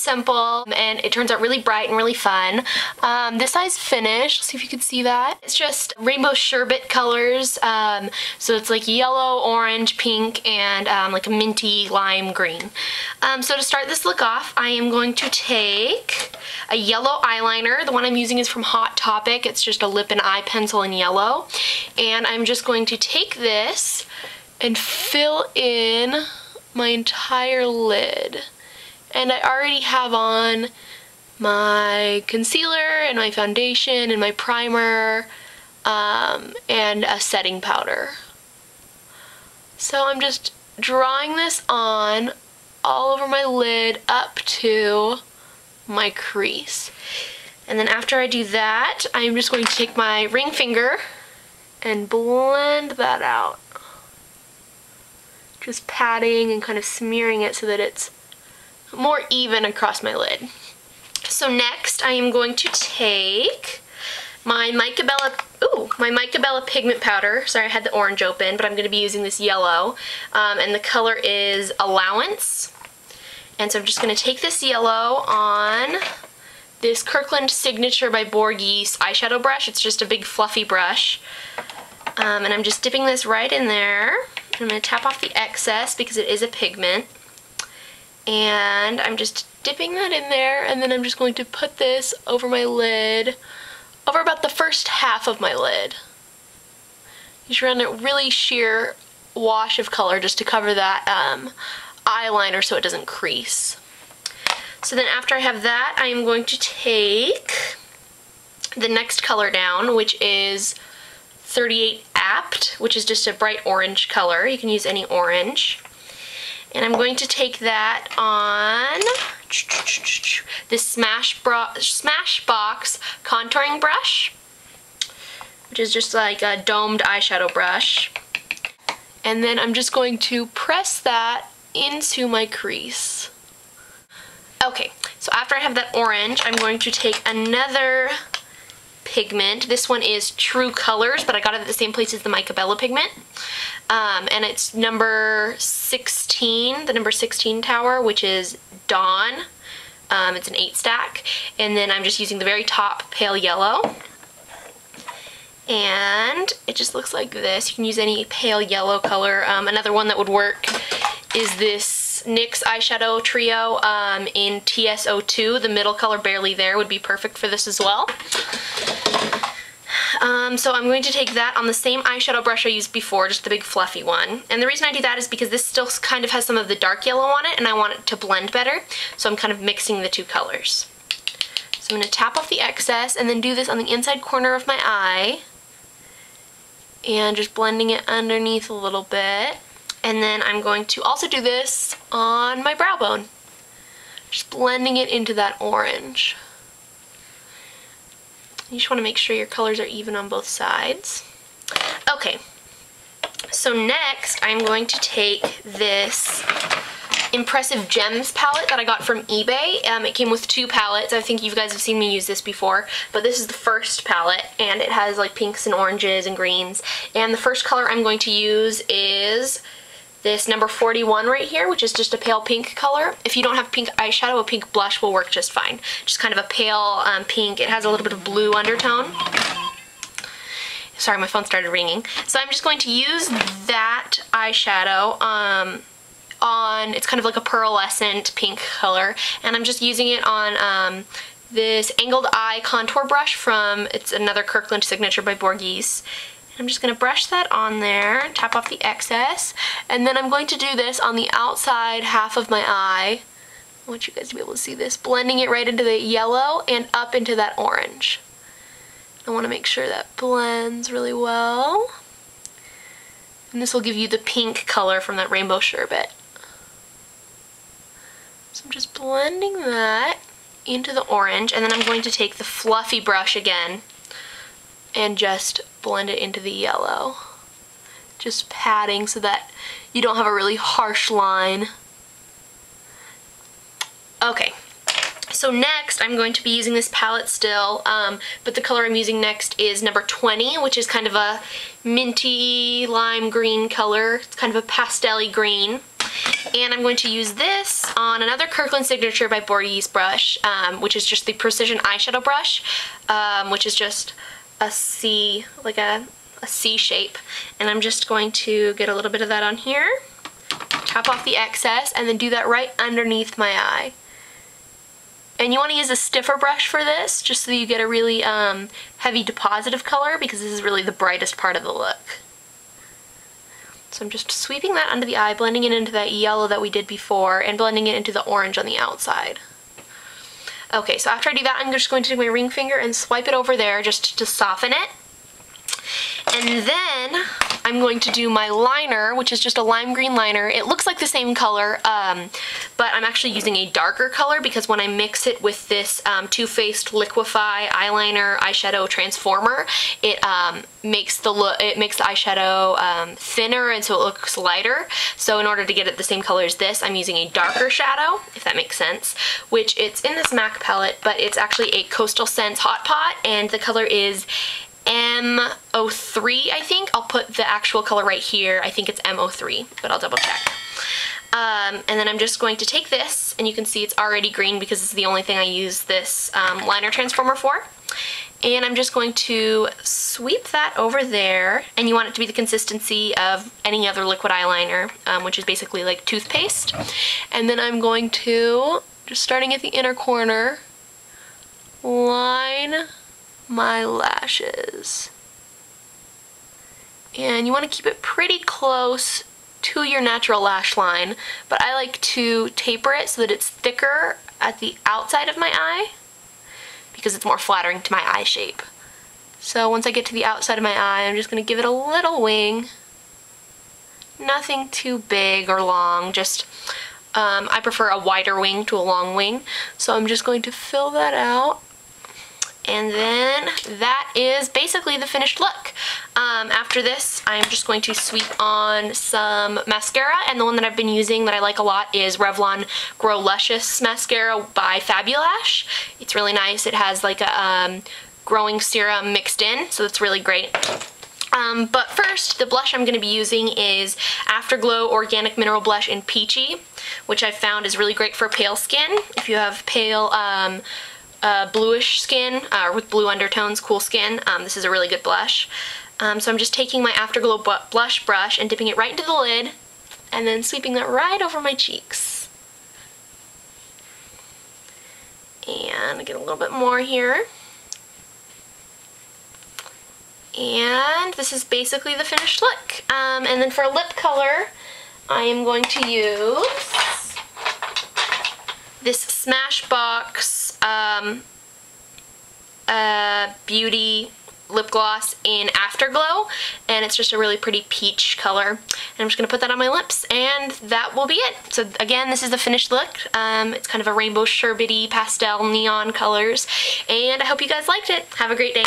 simple, and it turns out really bright and really fun. This eye's finished. Let's see if you can see that. It's just rainbow sherbet colors. So it's like yellow, orange, pink, and like a minty lime green. So to start this look off, I am going to take a yellow eyeliner. The one I'm using is from Hot Topic. It's just a lip and eye pencil in yellow. And I'm just going to take this and fill in my entire lid. And I already have on my concealer and my foundation and my primer and a setting powder. So I'm just drawing this on all over my lid up to my crease. And then after I do that, I'm just going to take my ring finger and blend that out. Just patting and kind of smearing it so that it's more even across my lid. So next I am going to take my Micabella Pigment powder. Sorry, I had the orange open, but I'm going to be using this yellow. And the color is Allowance. And so I'm just going to take this yellow on this Kirkland Signature by Borghese eyeshadow brush. It's just a big fluffy brush. And I'm just dipping this right in there. I'm going to tap off the excess because it is a pigment. And I'm just dipping that in there, and then I'm just going to put this over my lid, over about the first half of my lid. You should run a really sheer wash of color just to cover that eyeliner so it doesn't crease. So then after I have that, I am going to take the next color down, which is 38 Apt, which is just a bright orange color. You can use any orange. And I'm going to take that on this Smashbox contouring brush, which is just like a domed eyeshadow brush. And then I'm just going to press that into my crease. Okay, so after I have that orange, I'm going to take another pigment. This one is True Colors, but I got it at the same place as the Micabella Pigment. And it's number 16, the number 16 tower, which is Dawn. It's an 8 stack. And then I'm just using the very top pale yellow. And it just looks like this. You can use any pale yellow color. Another one that would work is this NYX eyeshadow trio in TS02. The middle color, Barely There, would be perfect for this as well. So I'm going to take that on the same eyeshadow brush I used before, just the big fluffy one. And the reason I do that is because this still kind of has some of the dark yellow on it, and I want it to blend better. So I'm kind of mixing the two colors. So I'm going to tap off the excess and then do this on the inside corner of my eye. And just blending it underneath a little bit. And then I'm going to also do this on my brow bone. Just blending it into that orange. You just want to make sure your colors are even on both sides. Okay, so next I'm going to take this Impressive Gems palette that I got from eBay. It came with 2 palettes. I think you guys have seen me use this before, but this is the first palette, and it has like pinks and oranges and greens. And the first color I'm going to use is this number 41 right here, which is just a pale pink color. If you don't have pink eyeshadow, a pink blush will work just fine. Just kind of a pale pink. It has a little bit of blue undertone. Sorry, my phone started ringing. So I'm just going to use that eyeshadow on, it's kind of like a pearlescent pink color, and I'm just using it on this Angled Eye contour brush from, it's another Kirkland Signature by Borghese. I'm just going to brush that on there, tap off the excess, and then I'm going to do this on the outside half of my eye. I want you guys to be able to see this, blending it right into the yellow and up into that orange. I want to make sure that blends really well. And this will give you the pink color from that rainbow sherbet. So I'm just blending that into the orange, and then I'm going to take the fluffy brush again and just blend it into the yellow. Just patting so that you don't have a really harsh line. Okay, so next I'm going to be using this palette still, but the color I'm using next is number 20, which is kind of a minty lime green color. It's kind of a pastel-y green. And I'm going to use this on another Kirkland Signature by Bordeaux brush, which is just the Precision Eyeshadow brush, which is just a C, like a C shape. And I'm just going to get a little bit of that on here, tap off the excess, and then do that right underneath my eye. And you want to use a stiffer brush for this, just so you get a really heavy deposit of color, because this is really the brightest part of the look. So I'm just sweeping that under the eye, blending it into that yellow that we did before, and blending it into the orange on the outside. Okay, so after I do that, I'm just going to take my ring finger and swipe it over there just to soften it. And then I'm going to do my liner, which is just a lime green liner. It looks like the same color, but I'm actually using a darker color because when I mix it with this Too Faced Liquify Eyeliner Eyeshadow Transformer, it makes the eyeshadow thinner, and so it looks lighter. So in order to get it the same color as this, I'm using a darker shadow, if that makes sense, which it's in this MAC palette, but it's actually a Costal Scents Hot Pot, and the color is M03, I think. I'll put the actual color right here. I think it's M03, but I'll double check. And then I'm just going to take this, and you can see it's already green because it's the only thing I use this liner transformer for. And I'm just going to sweep that over there, and you want it to be the consistency of any other liquid eyeliner, which is basically like toothpaste. And then I'm going to, just starting at the inner corner, line my lashes. And you want to keep it pretty close to your natural lash line, but I like to taper it so that it's thicker at the outside of my eye because it's more flattering to my eye shape. So once I get to the outside of my eye, I'm just going to give it a little wing. Nothing too big or long, just I prefer a wider wing to a long wing, so I'm just going to fill that out. And then that is basically the finished look. After this, I'm just going to sweep on some mascara, and the one that I've been using that I like a lot is Revlon Growlucious Mascara by Fabulash. It's really nice. It has like a growing serum mixed in, so it's really great. But first, the blush I'm going to be using is Afterglow Organic Mineral Blush in Peachy, which I've found is really great for pale skin. If you have pale bluish skin with blue undertones, cool skin, this is a really good blush. So I'm just taking my Afterglow blush brush and dipping it right into the lid, and then sweeping that right over my cheeks. And get a little bit more here. And this is basically the finished look. And then for a lip color, I am going to use this Smashbox Beauty lip gloss in Afterglow, and it's just a really pretty peach color. And I'm just going to put that on my lips, and that will be it. So again, this is the finished look. It's kind of a rainbow sherbety pastel neon colors, and I hope you guys liked it. Have a great day.